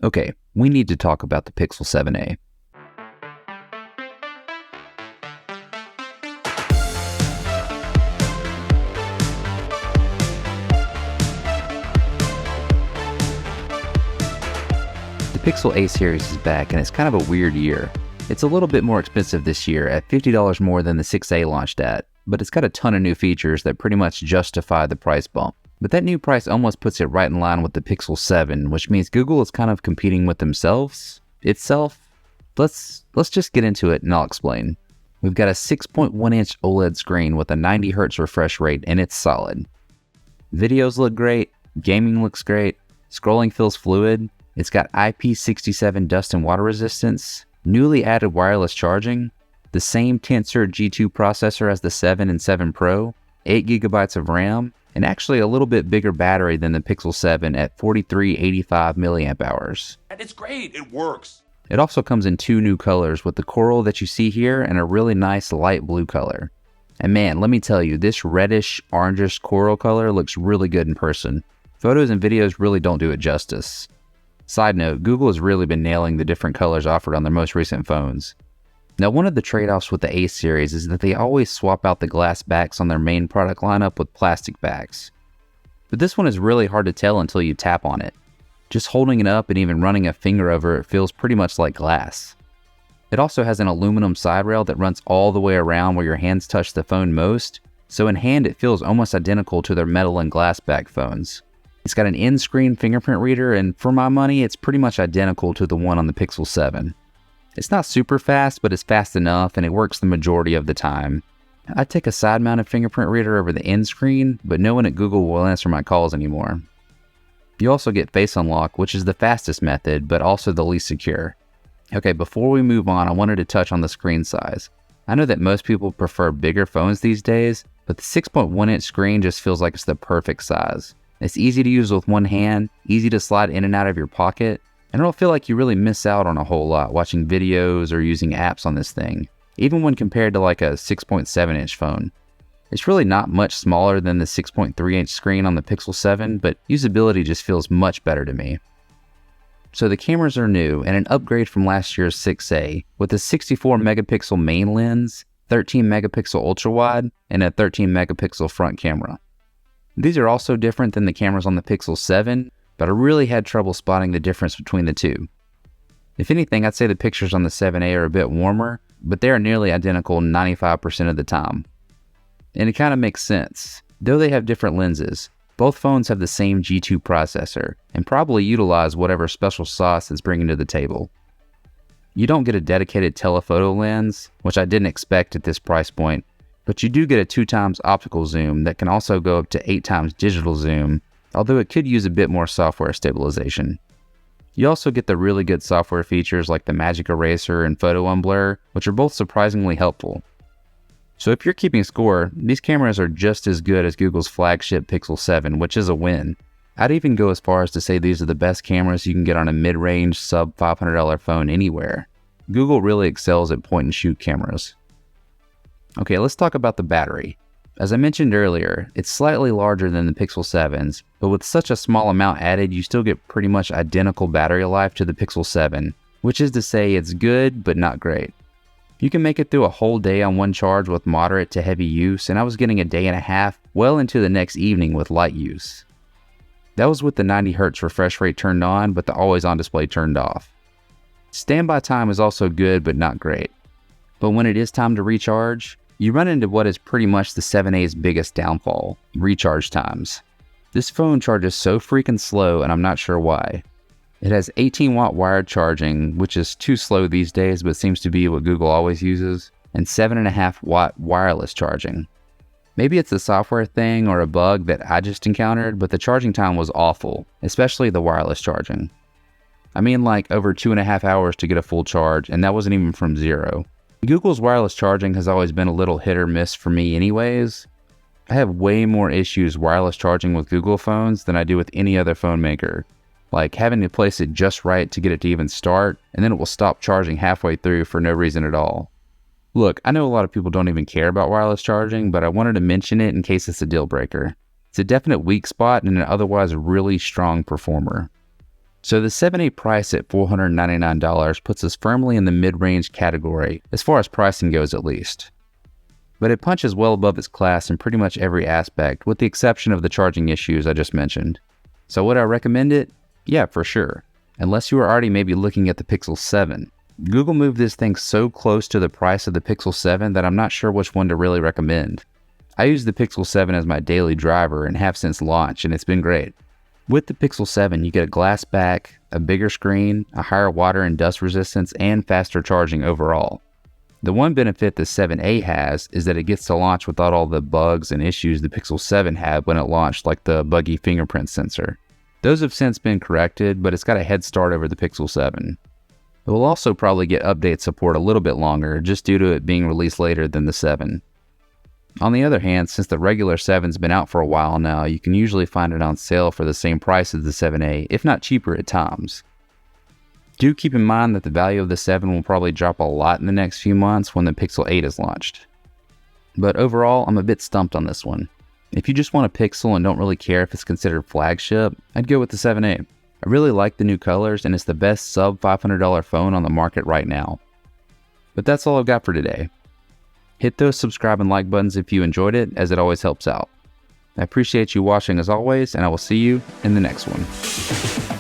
Okay, we need to talk about the Pixel 7a. The Pixel A series is back, and it's kind of a weird year. It's a little bit more expensive this year, at $50 more than the 6A launched at, but it's got a ton of new features that pretty much justify the price bump. But that new price almost puts it right in line with the Pixel 7, which means Google is kind of competing with itself. Let's just get into it and I'll explain. We've got a 6.1-inch OLED screen with a 90 Hz refresh rate, and it's solid. Videos look great, gaming looks great, scrolling feels fluid, it's got IP67 dust and water resistance, newly added wireless charging, the same Tensor G2 processor as the 7 and 7 Pro, 8GB of RAM, and actually a little bit bigger battery than the Pixel 7 at 4385 mAh. It's great, it works. It also comes in two new colors with the coral that you see here and a really nice light blue color. And man, let me tell you, this reddish, orangish coral color looks really good in person. Photos and videos really don't do it justice. Side note, Google has really been nailing the different colors offered on their most recent phones. Now, one of the trade-offs with the A series is that they always swap out the glass backs on their main product lineup with plastic backs. But this one is really hard to tell until you tap on it. Just holding it up and even running a finger over it feels pretty much like glass. It also has an aluminum side rail that runs all the way around where your hands touch the phone most, so in hand it feels almost identical to their metal and glass back phones. It's got an in-screen fingerprint reader, and for my money, it's pretty much identical to the one on the Pixel 7. It's not super fast, but it's fast enough, and it works the majority of the time. I'd take a side-mounted fingerprint reader over the in-screen, but no one at Google will answer my calls anymore. You also get Face Unlock, which is the fastest method, but also the least secure. Okay, before we move on, I wanted to touch on the screen size. I know that most people prefer bigger phones these days, but the 6.1-inch screen just feels like it's the perfect size. It's easy to use with one hand, easy to slide in and out of your pocket, and I don't feel like you really miss out on a whole lot watching videos or using apps on this thing, even when compared to like a 6.7-inch phone. It's really not much smaller than the 6.3-inch screen on the Pixel 7, but usability just feels much better to me. So the cameras are new and an upgrade from last year's 6A with a 64 megapixel main lens, 13 megapixel ultra wide, and a 13 megapixel front camera. These are also different than the cameras on the Pixel 7, but I really had trouble spotting the difference between the two. If anything, I'd say the pictures on the 7A are a bit warmer, but they are nearly identical 95% of the time. And it kind of makes sense. Though they have different lenses, both phones have the same G2 processor, and probably utilize whatever special sauce it's bringing to the table. You don't get a dedicated telephoto lens, which I didn't expect at this price point, but you do get a 2x optical zoom that can also go up to 8x digital zoom, although it could use a bit more software stabilization. You also get the really good software features like the Magic Eraser and Photo Unblur, which are both surprisingly helpful. So if you're keeping score, these cameras are just as good as Google's flagship Pixel 7, which is a win. I'd even go as far as to say these are the best cameras you can get on a mid-range sub $500 phone anywhere. Google really excels at point-and-shoot cameras. Okay, let's talk about the battery. As I mentioned earlier, it's slightly larger than the Pixel 7's, but with such a small amount added, you still get pretty much identical battery life to the Pixel 7, which is to say it's good, but not great. You can make it through a whole day on one charge with moderate to heavy use, and I was getting a day and a half well into the next evening with light use. That was with the 90 Hz refresh rate turned on, but the always-on display turned off. Standby time is also good, but not great. But when it is time to recharge, you run into what is pretty much the 7A's biggest downfall, recharge times. This phone charges so freaking slow, and I'm not sure why. It has 18-watt wired charging, which is too slow these days, but seems to be what Google always uses, and 7.5-watt wireless charging. Maybe it's a software thing or a bug that I just encountered, but the charging time was awful, especially the wireless charging. I mean like over 2.5 hours to get a full charge, and that wasn't even from zero. Google's wireless charging has always been a little hit or miss for me anyways. I have way more issues wireless charging with Google phones than I do with any other phone maker. Like having to place it just right to get it to even start, and then it will stop charging halfway through for no reason at all. Look, I know a lot of people don't even care about wireless charging, but I wanted to mention it in case it's a deal breaker. It's a definite weak spot and an otherwise really strong performer. So the 7a price at $499 puts us firmly in the mid-range category, as far as pricing goes at least. But it punches well above its class in pretty much every aspect, with the exception of the charging issues I just mentioned. So would I recommend it? Yeah, for sure. Unless you are already maybe looking at the Pixel 7. Google moved this thing so close to the price of the Pixel 7 that I'm not sure which one to really recommend. I use the Pixel 7 as my daily driver and have since launch, and it's been great. With the Pixel 7, you get a glass back, a bigger screen, a higher water and dust resistance, and faster charging overall. The one benefit the 7a has is that it gets to launch without all the bugs and issues the Pixel 7 had when it launched, like the buggy fingerprint sensor. Those have since been corrected, but it's got a head start over the Pixel 7. It will also probably get update support a little bit longer, just due to it being released later than the 7. On the other hand, since the regular 7's been out for a while now, you can usually find it on sale for the same price as the 7a, if not cheaper at times. Do keep in mind that the value of the 7 will probably drop a lot in the next few months when the Pixel 8 is launched. But overall, I'm a bit stumped on this one. If you just want a Pixel and don't really care if it's considered flagship, I'd go with the 7a. I really like the new colors, and it's the best sub $500 phone on the market right now. But that's all I've got for today. Hit those subscribe and like buttons if you enjoyed it, as it always helps out. I appreciate you watching as always, and I will see you in the next one.